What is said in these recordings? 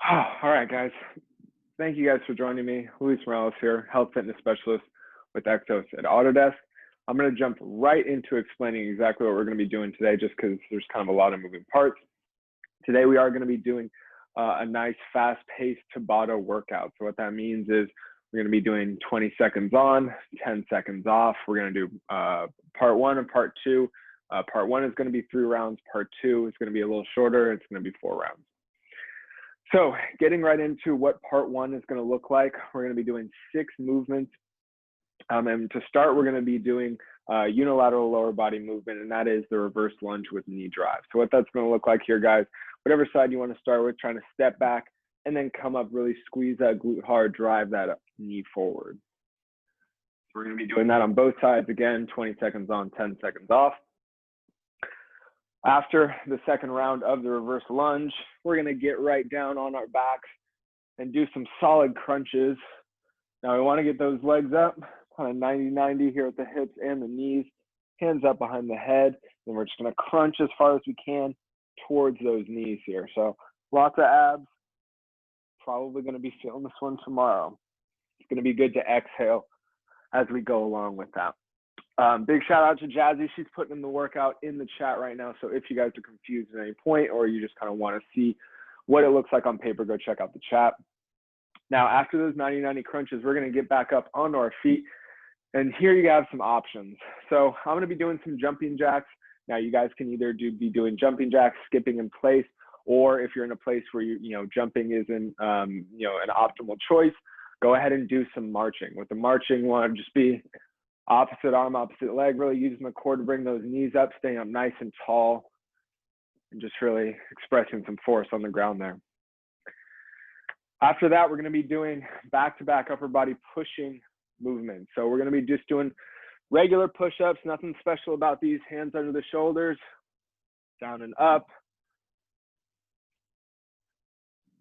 All right, guys. Thank you guys for joining me. Luis Morales here, health fitness specialist with Exos at Autodesk. I'm going to jump right into explaining exactly what we're going to be doing today, just because there's kind of a lot of moving parts. Today, we are going to be doing a nice fast-paced Tabata workout. So what that means is we're going to be doing 20 seconds on, 10 seconds off. We're going to do part one and part two. Part one is going to be 3 rounds. Part two is going to be a little shorter. It's going to be 4 rounds. So getting right into what part one is going to look like, we're going to be doing 6 movements. And to start, we're going to be doing unilateral lower body movement, and that is the reverse lunge with knee drive. So what that's going to look like here, guys, whatever side you want to start with, trying to step back and then come up, really squeeze that glute hard, drive that knee forward. So we're going to be doing that on both sides. Again, 20 seconds on, 10 seconds off. After the second round of the reverse lunge, we're going to get right down on our backs and do some solid crunches. Now we want to get those legs up, kind of 90-90 here at the hips and the knees, hands up behind the head. Then we're just going to crunch as far as we can towards those knees here. So lots of abs, probably going to be feeling this one tomorrow. It's going to be good to exhale as we go along with that. Big shout out to Jazzy. She's putting in the workout in the chat right now. So if you guys are confused at any point, or you just kind of want to see what it looks like on paper, go check out the chat. Now, after those 90-90 crunches, we're going to get back up onto our feet. And here you have some options. So I'm going to be doing some jumping jacks. Now you guys can either be doing jumping jacks, skipping in place, or if you're in a place where jumping isn't an optimal choice, go ahead and do some marching. With the marching, you want to just be opposite arm, opposite leg, really using the core to bring those knees up, staying up nice and tall, and just really expressing some force on the ground there. After that, we're going to be doing back-to-back upper body pushing movements. So we're going to be just doing regular push-ups, nothing special about these. Hands under the shoulders, down and up.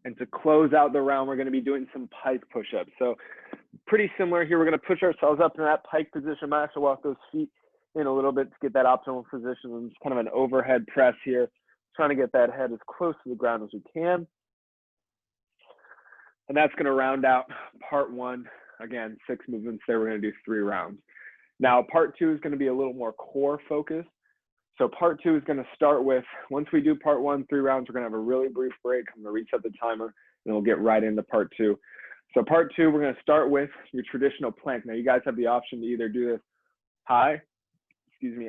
And to close out the round, we're going to be doing some pike push-ups. So pretty similar here. We're going to push ourselves up in that pike position. I might have to walk those feet in a little bit to get that optimal position. It's kind of an overhead press here, trying to get that head as close to the ground as we can. And that's going to round out part one. Again, 6 movements there. We're going to do 3 rounds. Now, part 2 is going to be a little more core focused. So part 2 is going to start with, once we do part 1, 3 rounds, we're going to have a really brief break. I'm going to reset the timer, and we'll get right into part 2. So part 2, we're going to start with your traditional plank. Now, you guys have the option to either do this high,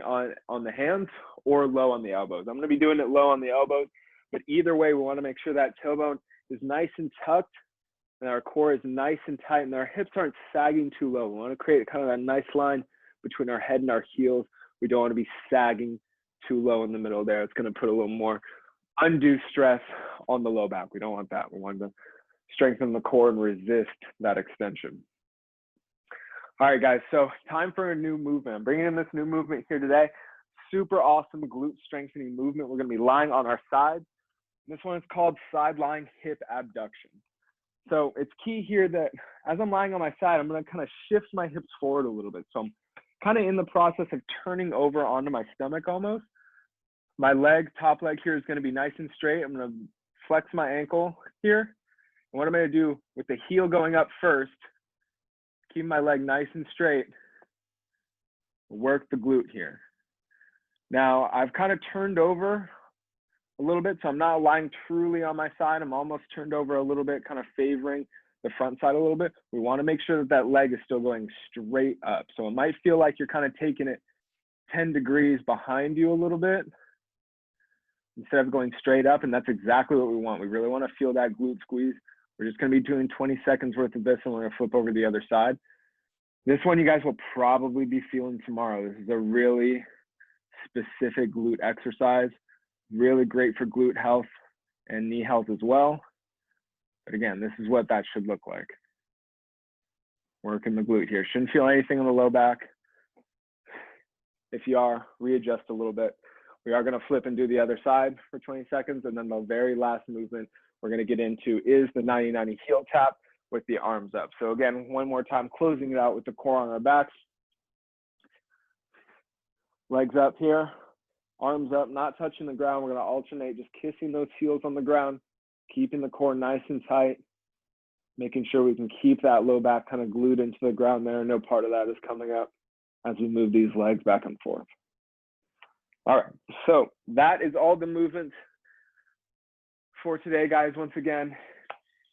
on the hands, or low on the elbows. I'm going to be doing it low on the elbows, but either way, we want to make sure that tailbone is nice and tucked, and our core is nice and tight, and our hips aren't sagging too low. We want to create kind of that nice line between our head and our heels. We don't want to be sagging too low in the middle there. It's going to put a little more undue stress on the low back. We don't want that. We want to strengthen the core and resist that extension. All right, guys, so time for a new movement. I'm bringing in this new movement here today. Super awesome glute strengthening movement. We're going to be lying on our side. This one is called side lying hip abduction. So it's key here that as I'm lying on my side, I'm going to kind of shift my hips forward a little bit. So I'm kind of in the process of turning over onto my stomach almost. My leg, top leg here is going to be nice and straight. I'm going to flex my ankle here. And what I'm going to do with the heel going up first, keep my leg nice and straight, work the glute here. Now, I've kind of turned over a little bit, so I'm not lying truly on my side. I'm almost turned over a little bit, kind of favoring the front side a little bit. We want to make sure that that leg is still going straight up. So it might feel like you're kind of taking it 10 degrees behind you a little bit instead of going straight up, and that's exactly what we want. We really want to feel that glute squeeze. We're just going to be doing 20 seconds worth of this, and we're going to flip over to the other side. This one you guys will probably be feeling tomorrow. This is a really specific glute exercise, really great for glute health and knee health as well. But again, this is what that should look like. Working the glute here. Shouldn't feel anything on the low back. If you are, readjust a little bit. We are going to flip and do the other side for 20 seconds. And then the very last movement we're going to get into is the 90-90 heel tap with the arms up. So again, one more time, closing it out with the core on our backs. Legs up here, arms up, not touching the ground. We're going to alternate, just kissing those heels on the ground. keeping the core nice and tight, making sure we can keep that low back kind of glued into the ground there. No part of that is coming up as we move these legs back and forth. All right, so that is all the movements for today, guys. Once again,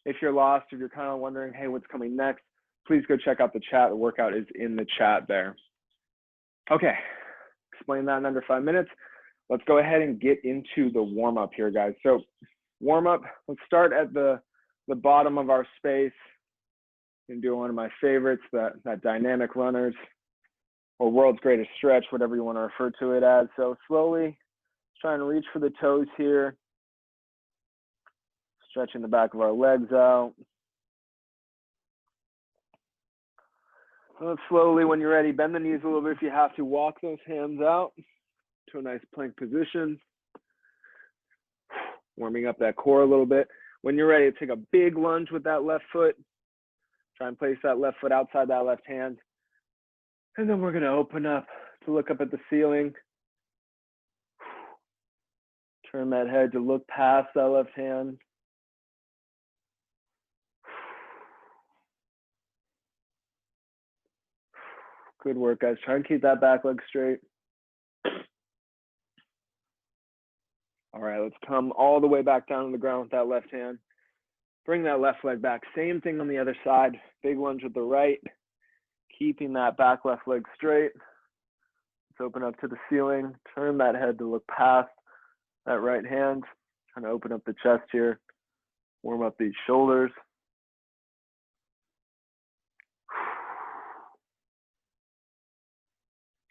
if you're lost, if you're kind of wondering, hey, what's coming next, please go check out the chat. The workout is in the chat there. Okay, explain that in under 5 minutes. Let's go ahead and get into the warm-up here, guys. So warm-up, let's start at the bottom of our space and do one of my favorites, that dynamic runners or world's greatest stretch, whatever you want to refer to it as. So slowly trying to reach for the toes here, stretching the back of our legs out. And slowly, when you're ready, bend the knees a little bit if you have to. Walk those hands out to a nice plank position. Warming up that core a little bit. When you're ready, take a big lunge with that left foot. Try and place that left foot outside that left hand. And then we're going to open up to look up at the ceiling. Turn that head to look past that left hand. Good work, guys. Try and keep that back leg straight. All right, let's come all the way back down to the ground with that left hand. Bring that left leg back. Same thing on the other side. Big lunge with the right. Keeping that back left leg straight. Let's open up to the ceiling. Turn that head to look past that right hand. Trying to open up the chest here. Warm up these shoulders.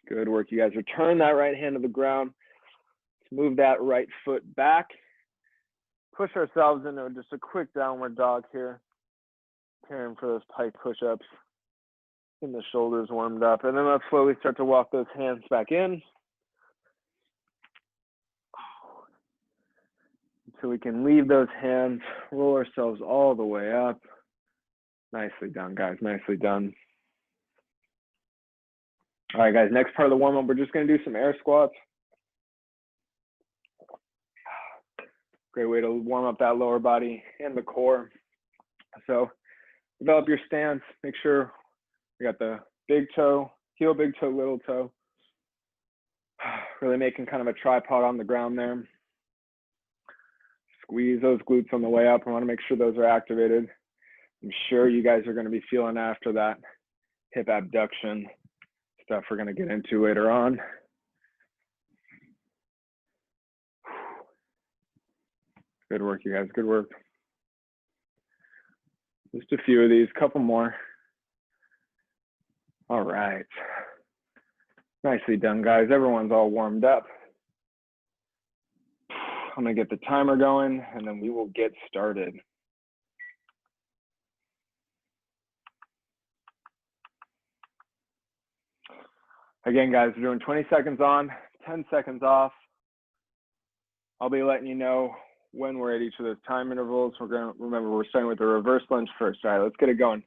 Good work, you guys. Return that right hand to the ground. Let's move that right foot back. Push ourselves into just a quick downward dog here. Preparing for those pike push-ups. And the shoulders warmed up. And then let's slowly start to walk those hands back in. So we can leave those hands, roll ourselves all the way up. Nicely done, guys. Nicely done. All right, guys, next part of the warm-up, we're just going to do some air squats. Great way to warm up that lower body and the core. So develop your stance. Make sure we got the big toe, heel, big toe, little toe. Really making kind of a tripod on the ground there. Squeeze those glutes on the way up. I want to make sure those are activated. I'm sure you guys are going to be feeling after that hip abduction stuff we're going to get into later on. Good work, you guys. Good work. Just a few of these, couple more. All right. Nicely done, guys. Everyone's all warmed up. I'm going to get the timer going, and then we will get started. Again, guys, we're doing 20 seconds on, 10 seconds off. I'll be letting you know when we're at each of those time intervals. We're going to remember we're starting with the reverse lunge first. All right, let's get it going.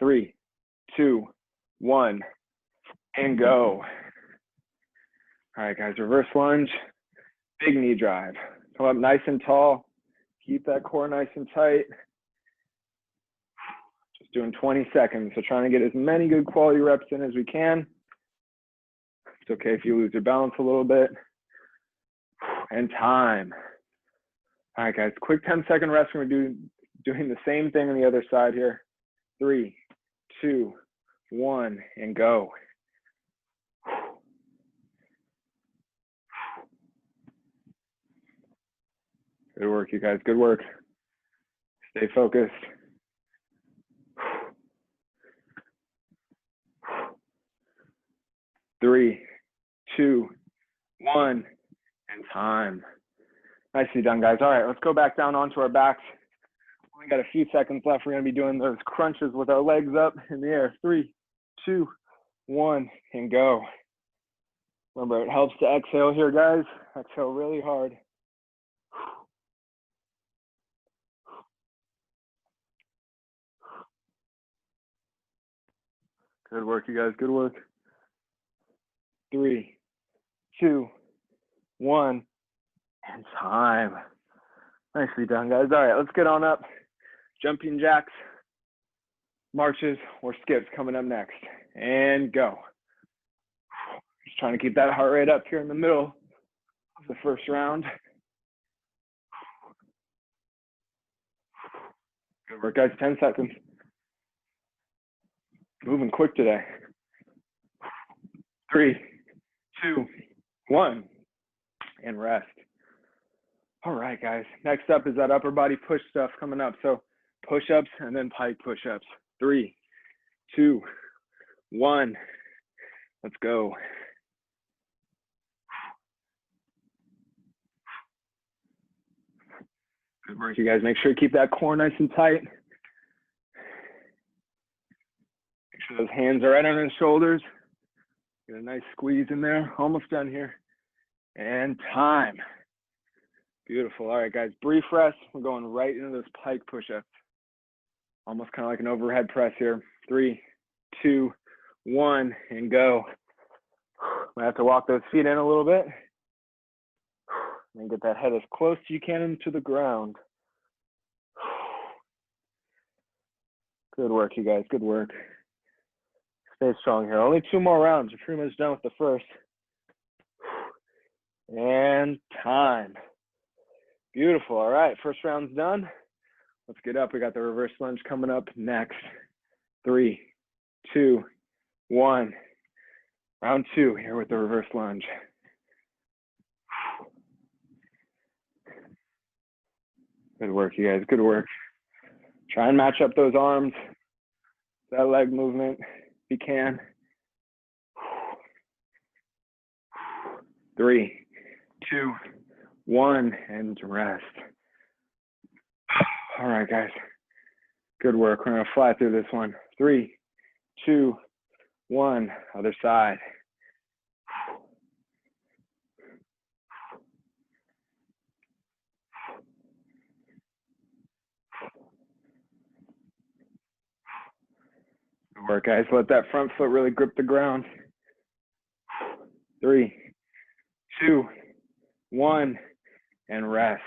3, 2, 1, and go. All right, guys, reverse lunge, big knee drive. Come up nice and tall. Keep that core nice and tight. Just doing 20 seconds. So trying to get as many good quality reps in as we can. It's okay if you lose your balance a little bit. And time. All right, guys, quick 10-second rest. We're doing the same thing on the other side here. 3, 2, 1, and go. Good work, you guys. Good work. Stay focused. 3, 2, 1, and time. Nicely done, guys. All right, let's go back down onto our backs. We got a few seconds left. We're going to be doing those crunches with our legs up in the air. 3, 2, 1, and go. Remember, it helps to exhale here, guys. Exhale really hard. Good work, you guys. Good work. 3, 2, 1, and time. Nicely done, guys. All right, let's get on up. Jumping jacks, marches, or skips coming up next. And go. Just trying to keep that heart rate up here in the middle of the first round. Good work, guys. 10 seconds. Moving quick today. 3, 2, 1, and rest. All right, guys. Next up is that upper body push stuff coming up. So push-ups and then pike push-ups. 3, 2, 1. Let's go. Good work, you guys. Make sure you keep that core nice and tight. Make sure those hands are right on the shoulders. Get a nice squeeze in there. Almost done here. And time. Beautiful. All right, guys. Brief rest. We're going right into those pike push-ups. Almost kind of like an overhead press here. 3, 2, 1, and go. We have to walk those feet in a little bit. And get that head as close as you can into the ground. Good work, you guys. Good work. Stay strong here. Only 2 more rounds. We're pretty much done with the first. And time. Beautiful. All right, first round's done. Let's get up. We got the reverse lunge coming up next. 3, 2, 1. Round 2 here with the reverse lunge. Good work, you guys. Good work. Try and match up those arms, that leg movement if you can. 3, 2, 1, and rest. All right, guys. Good work. We're going to fly through this one. 3, 2, 1. Other side. Good work, guys. Let that front foot really grip the ground. 3, 2, 1, and rest.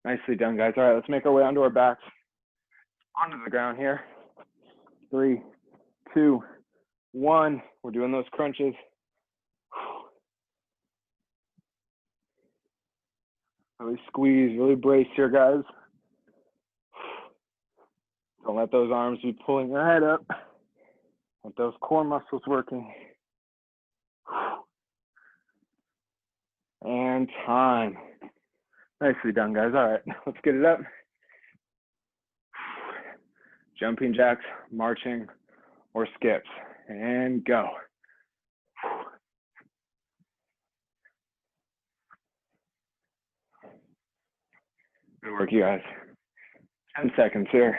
Nicely done, guys. All right, let's make our way onto our backs. Onto the ground here. 3, 2, 1. We're doing those crunches. Really squeeze, really brace here, guys. Don't let those arms be pulling your head up. Let those core muscles working. And time. Nicely done, guys. All right, let's get it up. Jumping jacks, marching, or skips. And go. Good work, you guys. 10 seconds here.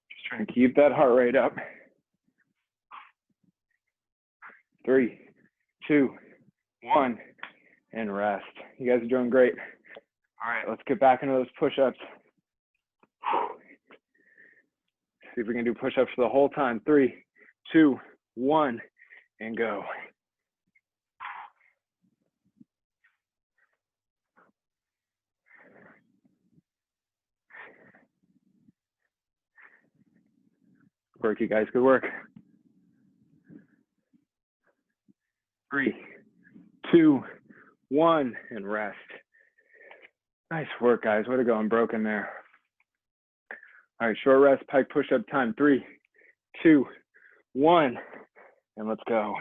Just trying to keep that heart rate up. 3, 2, 1, and rest. You guys are doing great. All right, let's get back into those push-ups. See if we can do push-ups for the whole time. 3, 2, 1, and go. Good work, you guys. Good work. 3, 2, 1, and rest. Nice work, guys. Way to go. I'm broken there. All right, short rest, pike push-up time. 3, 2, 1, and let's go.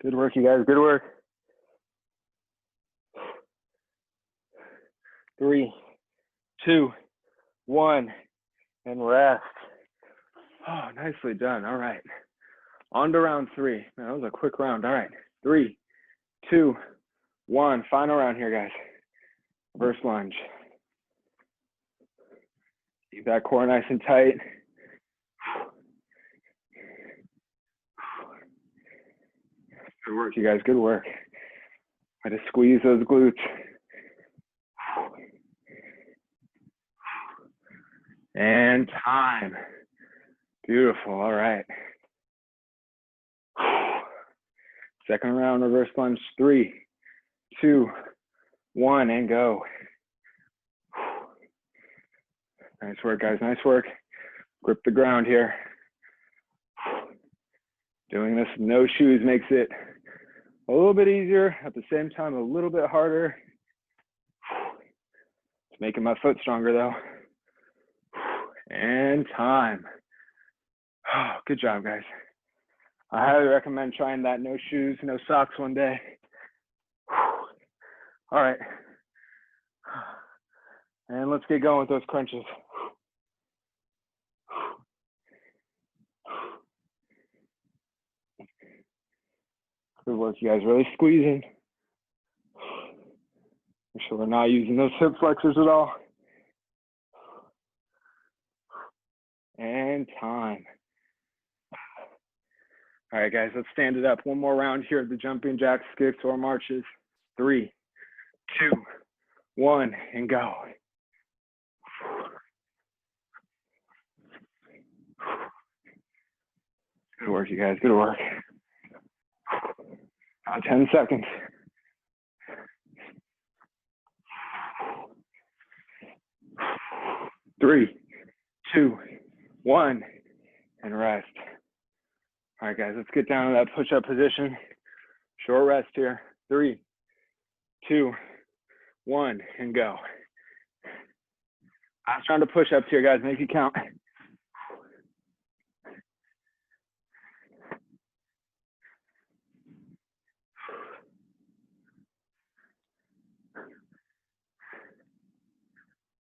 Good work, you guys. Good work. 3, 2, 1, and rest. Oh, nicely done. All right. On to round 3. Man, that was a quick round. All right. 3, 2, 1. Final round here, guys. Reverse lunge. Keep that core nice and tight. Good work, you guys. Good work. Try to squeeze those glutes. And time. Beautiful. All right. Second round, reverse lunge. 3, 2, 1, and go. Nice work, guys. Nice work. Grip the ground here. Doing this with no shoes makes it a little bit easier, at the same time, a little bit harder. It's making my foot stronger though. And time. Oh, good job, guys. I highly recommend trying that no shoes, no socks one day. All right. And let's get going with those crunches. Good work, you guys. Really squeezing. Make sure we're not using those hip flexors at all. And time. All right, guys, let's stand it up. One more round here of the jumping jacks, skips, or marches. 3, 2, 1, and go. Good work, you guys. Good work. 10 seconds. 3, 2, 1, and rest. All right, guys, let's get down to that push-up position. Short rest here. 3, 2, 1, and go. Last round of push-ups here, guys. Make it count.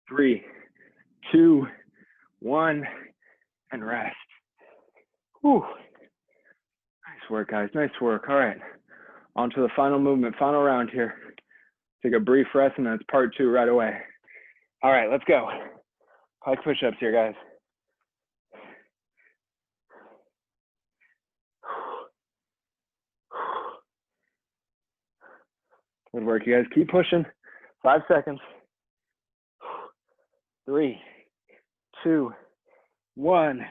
Three, 2, 1, and rest. Whew. Nice work, guys. Nice work. All right. On to the final movement, final round here. Take a brief rest, and then it's part 2 right away. All right, let's go. Pike push-ups here, guys. Good work, you guys. Keep pushing. 5 seconds. 3, 2, 1.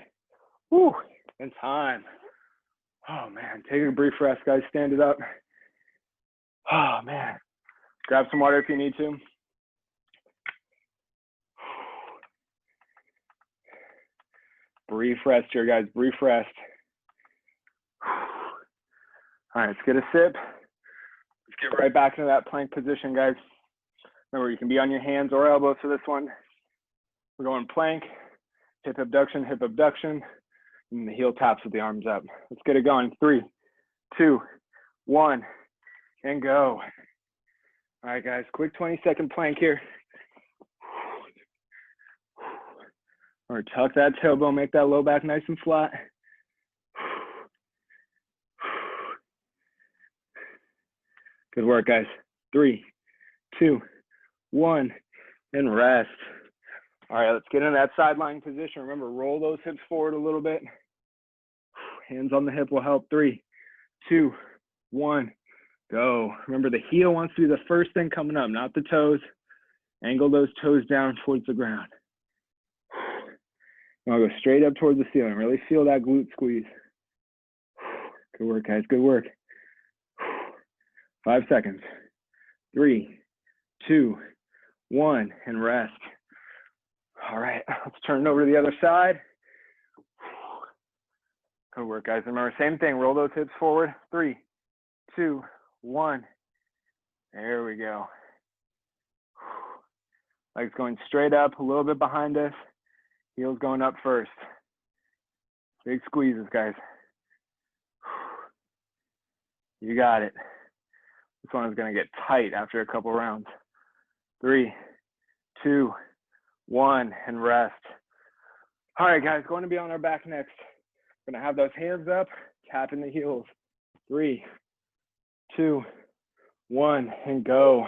Whew. And time. Oh, man. Take a brief rest, guys. Stand it up. Oh, man. Grab some water if you need to. Brief rest here, guys. Brief rest. All right, let's get a sip. Let's get right back into that plank position, guys. Remember, you can be on your hands or elbows for this one. We're going plank, hip abduction, and the heel taps with the arms up. Let's get it going. 3, 2, 1, and go. All right, guys, quick 20-second plank here. Or tuck that tailbone, make that low back nice and flat. Good work, guys. 3, 2, 1, and rest. All right, let's get in that sideline position. Remember, roll those hips forward a little bit. Hands on the hip will help. 3, 2, 1, go. Remember, the heel wants to be the first thing coming up, not the toes. Angle those toes down towards the ground. Now go straight up towards the ceiling. Really feel that glute squeeze. Good work, guys. Good work. 5 seconds. 3, 2, 1, and rest. All right, let's turn it over to the other side. Good work, guys. Remember, same thing. Roll those hips forward. 3, 2, 1. There we go. Legs going straight up, a little bit behind us. Heels going up first. Big squeezes, guys. You got it. This one is going to get tight after a couple rounds. 3, 2, 1, and rest. All right, guys, going to be on our back next. We're going to have those hands up, tapping the heels. 3, 2, 1, and go.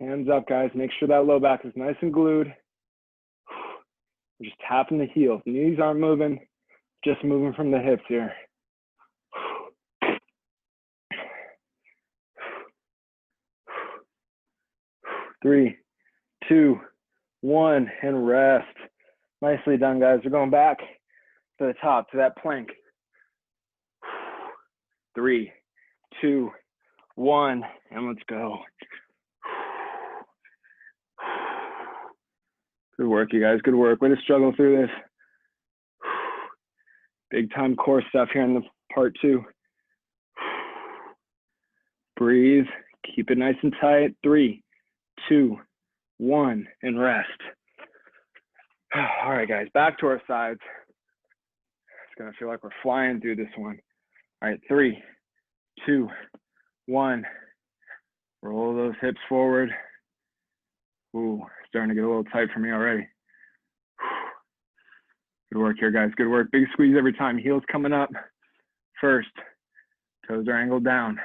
Hands up, guys. Make sure that low back is nice and glued. We're just tapping the heels. Knees aren't moving, just moving from the hips here. 3, 2, 1, and rest. Nicely done, guys. We're going back to the top, to that plank. 3, 2, 1, and let's go. Good work, you guys. Good work. Way to struggle through this. Big time core stuff here in the part 2. Breathe. Keep it nice and tight. 3, 2, 1, and rest. All right, guys. Back to our sides. It's going to feel like we're flying through this one. All right, 3, 2, 1. Roll those hips forward. Ooh, starting to get a little tight for me already. Good work here, guys. Good work. Big squeeze every time. Heels coming up first. Toes are angled down.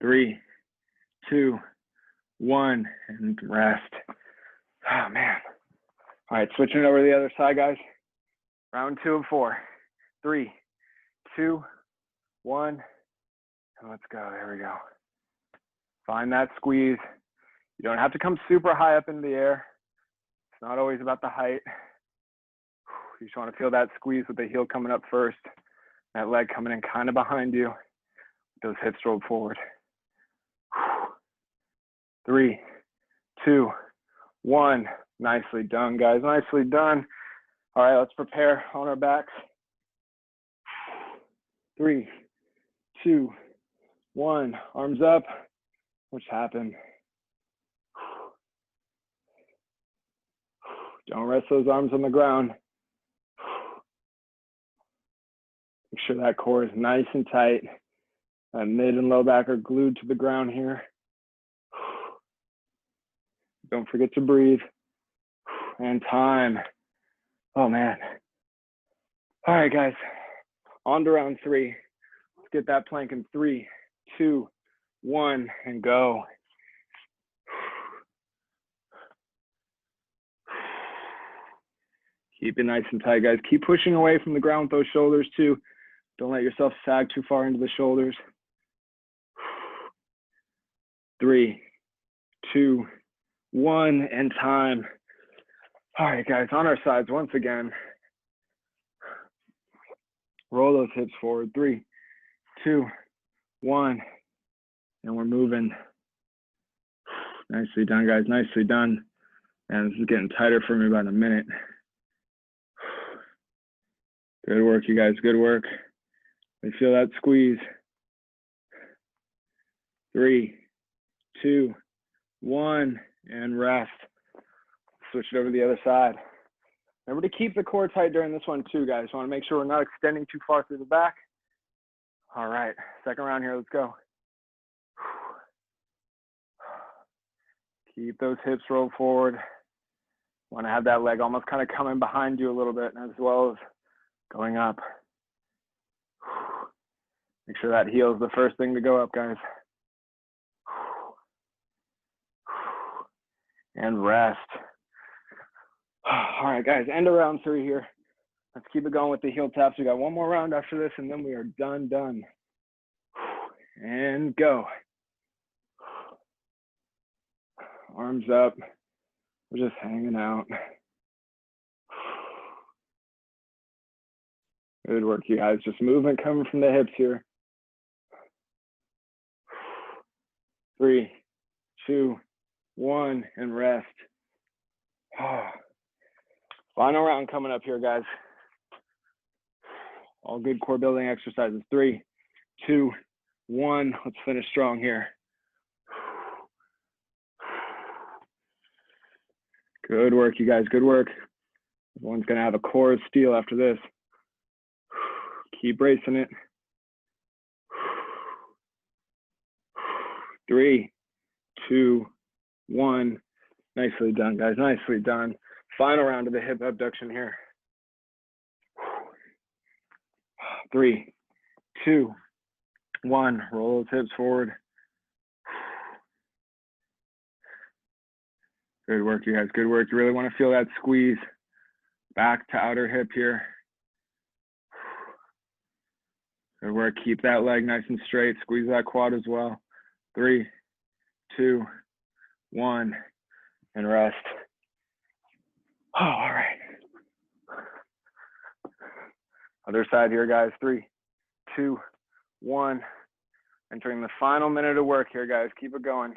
3, 2, 1, and rest. Oh, man. All right, switching it over to the other side, guys. Round 2 of 4. 3, 2, 1, and let's go. There we go. Find that squeeze. You don't have to come super high up in the air. It's not always about the height. You just want to feel that squeeze with the heel coming up first, that leg coming in kind of behind you, those hips rolled forward. 3, 2, 1. Nicely done, guys. Nicely done. All right, let's prepare on our backs. 3, 2, 1. Arms up. Which happened. Don't rest those arms on the ground. Make sure that core is nice and tight. That mid and low back are glued to the ground here. Don't forget to breathe. And time. Oh, man. All right, guys. On to round 3. Let's get that plank in 3, 2, 1, and go. Keep it nice and tight, guys. Keep pushing away from the ground with those shoulders, too. Don't let yourself sag too far into the shoulders. 3, 2, 1, and time. All right, guys, on our sides once again. Roll those hips forward. 3, 2, 1, and we're moving. Nicely done, guys. Nicely done. And this is getting tighter for me about a minute. Good work, you guys. Good work. I feel that squeeze. 3, 2, 1, and rest. Switch it over to the other side. Remember to keep the core tight during this one too, guys. Want to make sure we're not extending too far through the back. All right, second round here. Let's go. Keep those hips rolled forward. Want to have that leg almost kind of coming behind you a little bit, as well as going up. Make sure that heel is the first thing to go up, guys. And rest. All right, guys, end of round 3 here. Let's keep it going with the heel taps. We got one more round after this, and then we are done. And go. Arms up. We're just hanging out. Good work, you guys. Just movement coming from the hips here. 3, 2, 1, and rest. Final round coming up here, guys. All good core building exercises. 3, 2, 1. Let's finish strong here. Good work, you guys. Good work. Everyone's going to have a core of steel after this. Keep bracing it. 3, 2, 1. Nicely done, guys. Nicely done. Final round of the hip abduction here. 3, 2, 1. Roll those hips forward. Good work, you guys. Good work. You really want to feel that squeeze back to outer hip here. Good work. Keep that leg nice and straight. Squeeze that quad as well. 3, 2, 1, and rest. Oh, all right. Other side here, guys. 3, 2, 1. Entering the final minute of work here, guys. Keep it going.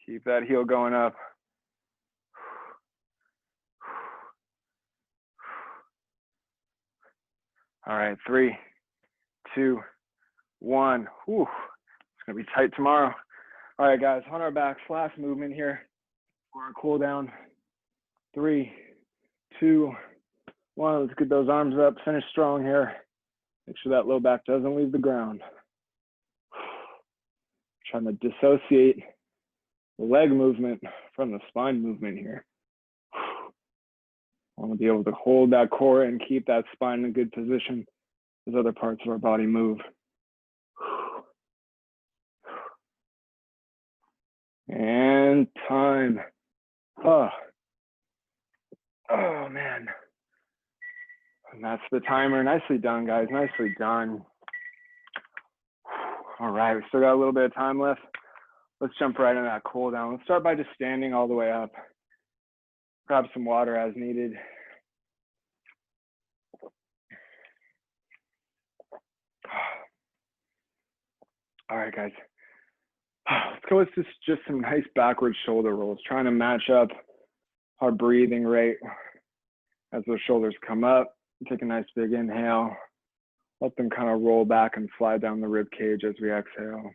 Keep that heel going up. All right, 3, 2, 1. Whew. It's gonna be tight tomorrow. All right, guys, on our backs, last movement here for our cool down. 3, 2, 1. Let's get those arms up, finish strong here. Make sure that low back doesn't leave the ground. Trying to dissociate the leg movement from the spine movement here. I want to be able to hold that core and keep that spine in a good position as other parts of our body move. And time. Oh man. And that's the timer. Nicely done, guys. Nicely done. All right, we still got a little bit of time left. Let's jump right into that cool down. Let's start by just standing all the way up. Grab some water as needed. All right, guys. Let's go with just some nice backward shoulder rolls, trying to match up our breathing rate as those shoulders come up. Take a nice big inhale. Let them kind of roll back and slide down the rib cage as we exhale.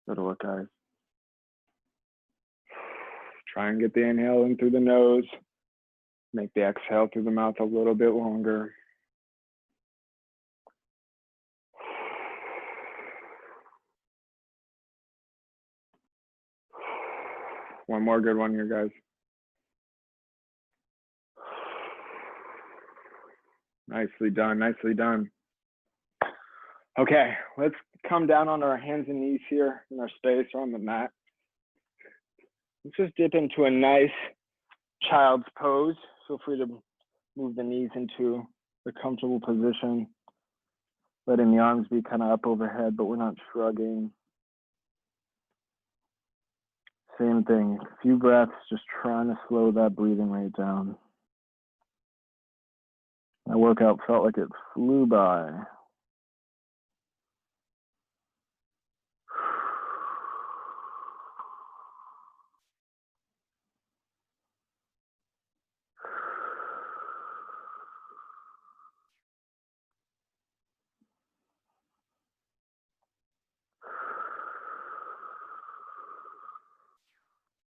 Good work, guys. Try and get the inhale in through the nose. Make the exhale through the mouth a little bit longer. One more good one here, guys. Nicely done, nicely done. Okay, let's come down on our hands and knees here in our space or on the mat. Let's just dip into a nice child's pose. Feel free to move the knees into a comfortable position, letting the arms be kind of up overhead, but we're not shrugging. Same thing, a few breaths, just trying to slow that breathing rate down. My workout felt like it flew by.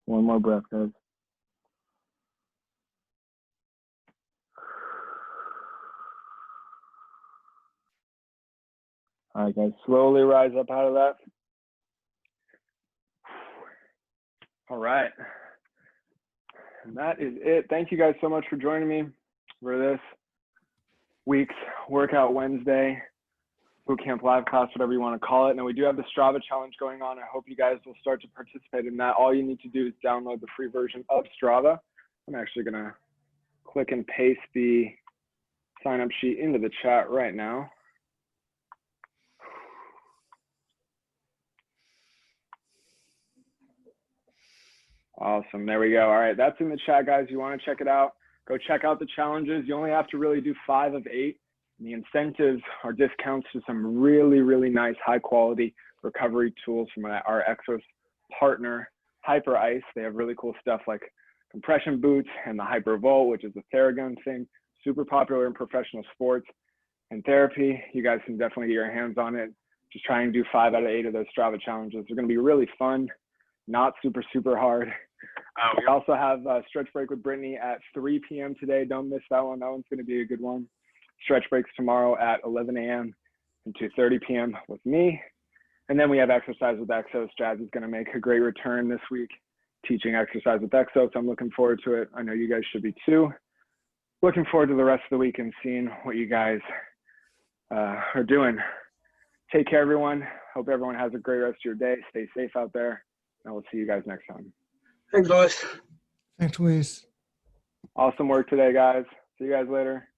One more breath, guys. All right, guys, slowly rise up out of that. All right. And that is it. Thank you guys so much for joining me for this week's Workout Wednesday, Bootcamp Live class, whatever you want to call it. Now, we do have the Strava challenge going on. I hope you guys will start to participate in that. All you need to do is download the free version of Strava. I'm actually going to click and paste the sign-up sheet into the chat right now. Awesome, there we go. All right, that's in the chat, guys. You want to check it out, go check out the challenges. You only have to really do 5 of 8. And the incentives are discounts to some really, really nice high quality recovery tools from our Exos partner, Hyper Ice. They have really cool stuff like compression boots and the Hyper Volt, which is a Theragun thing, super popular in professional sports and therapy. You guys can definitely get your hands on it. Just try and do 5 out of 8 of those Strava challenges. They're going to be really fun, not super, super hard. We also have Stretch Break with Brittany at 3 p.m. today. Don't miss that one. That one's going to be a good one. Stretch breaks tomorrow at 11 a.m. and 2:30 p.m. with me. And then we have Exercise with Exos. Jazz is going to make a great return this week, teaching Exercise with Exos. I'm looking forward to it. I know you guys should be too. Looking forward to the rest of the week and seeing what you guys are doing. Take care, everyone. Hope everyone has a great rest of your day. Stay safe out there, and we'll see you guys next time. Thanks, guys. Thanks, Luis. Awesome work today, guys. See you guys later.